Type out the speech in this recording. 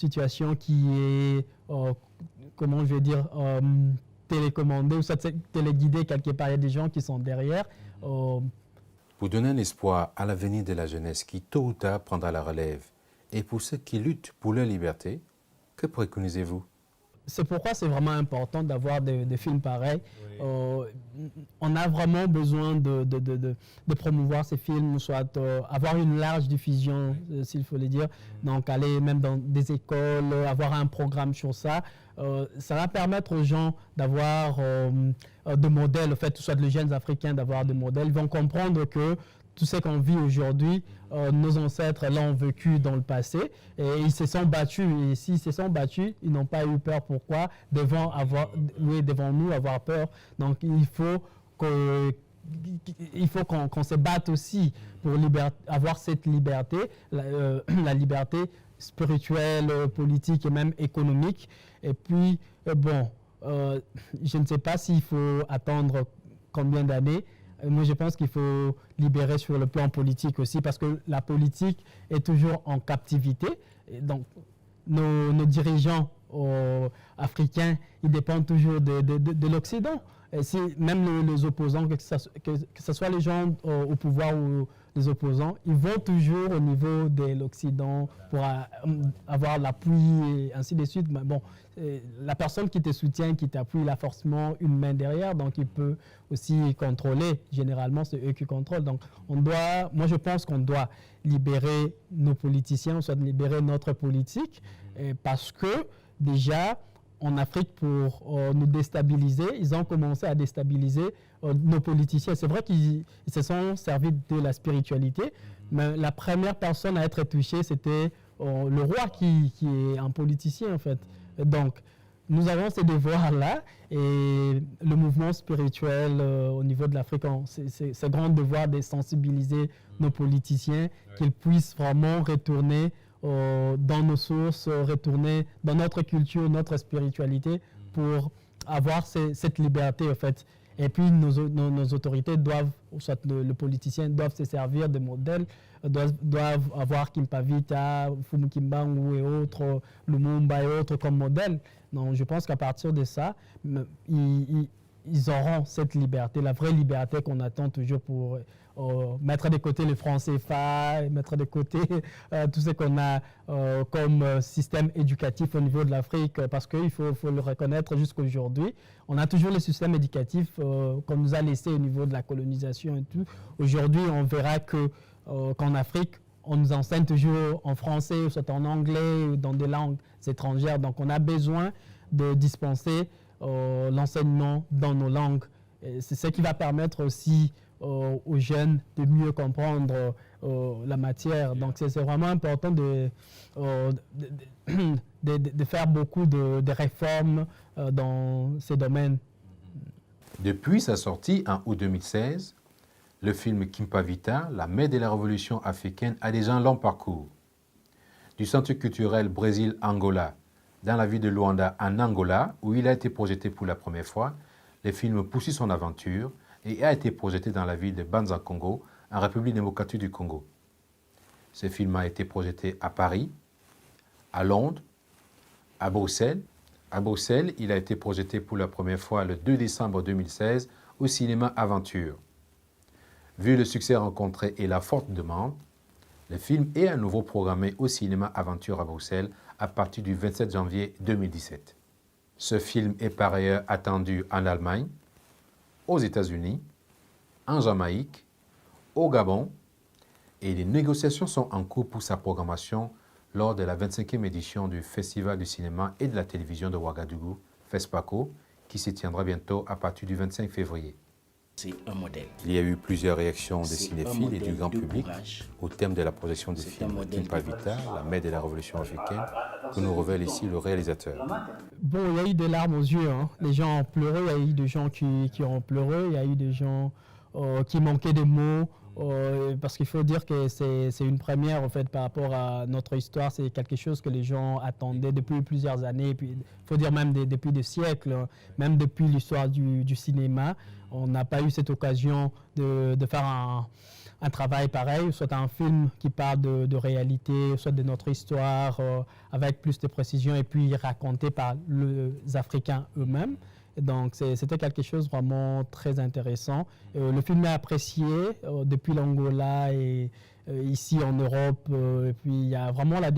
situation qui est, comment je vais dire, télécommandée ou soit téléguidée quelque part. Il y a des gens qui sont derrière. Pour donner un espoir à l'avenir de la jeunesse qui tôt ou tard prendra la relève et pour ceux qui luttent pour leur liberté, que préconisez-vous? C'est pourquoi c'est vraiment important d'avoir des films pareils. On a vraiment besoin de promouvoir ces films, soit avoir une large diffusion, s'il faut le dire. Donc aller même dans des écoles, avoir un programme sur ça. Ça va permettre aux gens d'avoir des modèles, en fait, soit les jeunes Africains d'avoir des modèles. Ils vont comprendre que tout ce qu'on vit aujourd'hui, nos ancêtres l'ont vécu dans le passé et ils se sont battus. Et s'ils se sont battus, ils n'ont pas eu peur. Pourquoi devant nous avoir peur? Donc il faut qu'on se batte aussi pour avoir cette liberté, la liberté spirituelle, politique et même économique. Et puis, je ne sais pas s'il faut attendre combien d'années. Moi, je pense qu'il faut libérer sur le plan politique aussi, parce que la politique est toujours en captivité. Et donc, nos dirigeants africains, ils dépendent toujours de l'Occident. Et si, même les opposants, que ce soit les gens au pouvoir ou les opposants, ils vont toujours au niveau de l'Occident pour avoir l'appui et ainsi de suite. Mais bon, la personne qui te soutient, qui t'appuie, il a forcément une main derrière, donc il peut aussi contrôler. Généralement, c'est eux qui contrôlent. Donc, moi, je pense qu'on doit libérer nos politiciens, soit libérer notre politique, parce que déjà, en Afrique, pour nous déstabiliser, ils ont commencé à déstabiliser nos politiciens. C'est vrai qu'ils se sont servis de la spiritualité, mais la première personne à être touchée, c'était le roi qui est un politicien, en fait. Donc, nous avons ces devoirs-là et le mouvement spirituel au niveau de l'Afrique, c'est grand devoir de sensibiliser nos politiciens, qu'ils puissent vraiment retourner dans nos sources, retourner dans notre culture, notre spiritualité pour avoir cette liberté, en fait. Et puis, nos autorités doivent, soit le politicien, doivent se servir de modèles, doivent avoir Kimpavita, Fumukimbangu et autres, Lumumba et autres comme modèle. Donc, je pense qu'à partir de ça, ils auront cette liberté, la vraie liberté qu'on attend toujours pour mettre de côté les francs CFA, mettre de côté tout ce qu'on a comme système éducatif au niveau de l'Afrique, parce qu'il faut le reconnaître jusqu'à aujourd'hui. On a toujours le système éducatif qu'on nous a laissé au niveau de la colonisation et tout. Aujourd'hui, on verra qu'en Afrique, on nous enseigne toujours en français, soit en anglais, ou dans des langues étrangères. Donc, on a besoin de dispenser l'enseignement dans nos langues. C'est ce qui va permettre aussi aux jeunes de mieux comprendre la matière. Donc, c'est vraiment important de faire beaucoup de réformes dans ces domaines. Depuis sa sortie en août 2016, le film Kimpavita, la mère de la révolution africaine, a déjà un long parcours. Du centre culturel Brésil-Angola, dans la ville de Luanda, en Angola, où il a été projeté pour la première fois, le film poursuit son aventure et a été projeté dans la ville de Banza-Congo, en République démocratique du Congo. Ce film a été projeté à Paris, à Londres, à Bruxelles. À Bruxelles, il a été projeté pour la première fois le 2 décembre 2016 au cinéma Aventure. Vu le succès rencontré et la forte demande, le film est à nouveau programmé au cinéma Aventure à Bruxelles à partir du 27 janvier 2017. Ce film est par ailleurs attendu en Allemagne, aux États-Unis, en Jamaïque, au Gabon, et les négociations sont en cours pour sa programmation lors de la 25e édition du Festival du cinéma et de la télévision de Ouagadougou, FESPACO, qui se tiendra bientôt à partir du 25 février. C'est un modèle. Il y a eu plusieurs réactions des cinéphiles et du grand public au thème de la projection du film Kimpavita, la mère de la révolution africaine, que nous révèle ici le réalisateur. Bon, il y a eu des larmes aux yeux. Hein. Les gens ont pleuré, il y a eu des gens qui ont pleuré, il y a eu des gens qui manquaient de mots. Parce qu'il faut dire que c'est une première en fait par rapport à notre histoire, c'est quelque chose que les gens attendaient depuis plusieurs années, puis il faut dire même depuis des siècles, même depuis l'histoire du cinéma, on n'a pas eu cette occasion de faire un travail pareil, soit un film qui parle de réalité, soit de notre histoire, avec plus de précision, et puis raconté par les Africains eux-mêmes. Donc, c'était quelque chose vraiment très intéressant. Le film est apprécié depuis l'Angola et ici en Europe. Et puis, il y a vraiment la